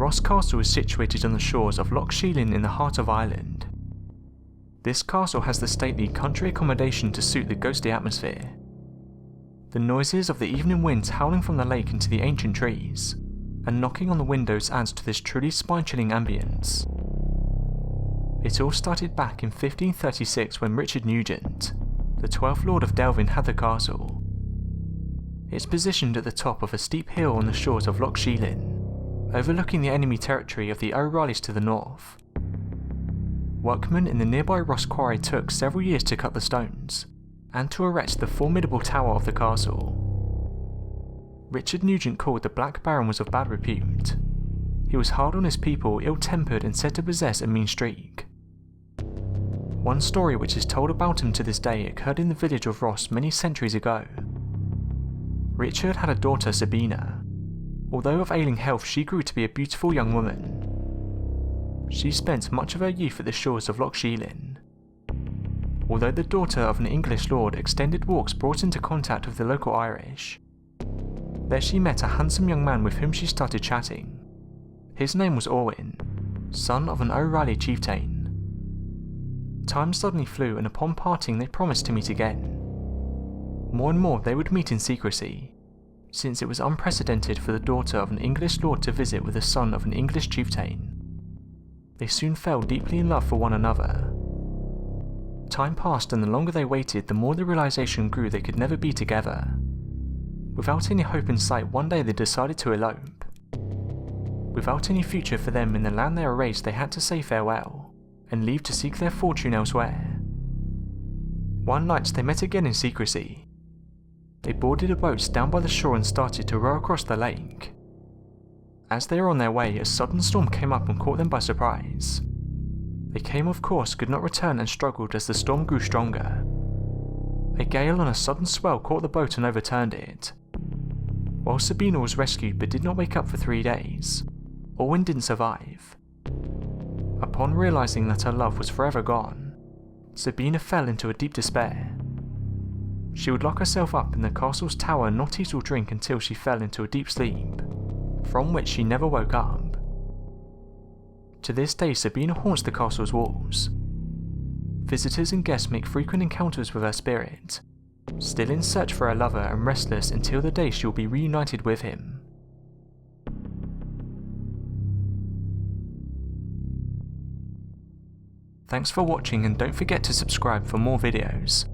Ross Castle is situated on the shores of Lough Sheelin in the heart of Ireland. This castle has the stately country accommodation to suit the ghostly atmosphere. The noises of the evening winds howling from the lake into the ancient trees, and knocking on the windows adds to this truly spine-chilling ambience. It all started back in 1536 when Richard Nugent, the 12th Lord of Delvin, had the castle. It's positioned at the top of a steep hill on the shores of Lough Sheelin, overlooking the enemy territory of the O'Reillys to the north. Workmen in the nearby Ross quarry took several years to cut the stones, and to erect the formidable tower of the castle. Richard Nugent called the Black Baron was of bad repute. He was hard on his people, ill-tempered and said to possess a mean streak. One story which is told about him to this day occurred in the village of Ross many centuries ago. Richard had a daughter, Sabina. Although of ailing health, she grew to be a beautiful young woman. She spent much of her youth at the shores of Lough Sheelin. Although the daughter of an English lord, extended walks brought into contact with the local Irish. There she met a handsome young man with whom she started chatting. His name was Owen, son of an O'Reilly chieftain. Time suddenly flew, and upon parting they promised to meet again. More and more they would meet in secrecy, since it was unprecedented for the daughter of an English lord to visit with the son of an English chieftain. They soon fell deeply in love for one another. Time passed, and the longer they waited, the more the realization grew they could never be together. Without any hope in sight, one day they decided to elope. Without any future for them in the land they were raised, they had to say farewell, and leave to seek their fortune elsewhere. One night they met again in secrecy. They boarded a boat down by the shore and started to row across the lake. As they were on their way, a sudden storm came up and caught them by surprise. They came off course, could not return, and struggled as the storm grew stronger. A gale and a sudden swell caught the boat and overturned it. While Sabina was rescued but did not wake up for 3 days, Owen didn't survive. Upon realizing that her love was forever gone, Sabina fell into a deep despair. She would lock herself up in the castle's tower and not eat or drink until she fell into a deep sleep, from which she never woke up. To this day, Sabina haunts the castle's walls. Visitors and guests make frequent encounters with her spirit, still in search for her lover and restless until the day she will be reunited with him. Thanks for watching, and don't forget to subscribe for more videos.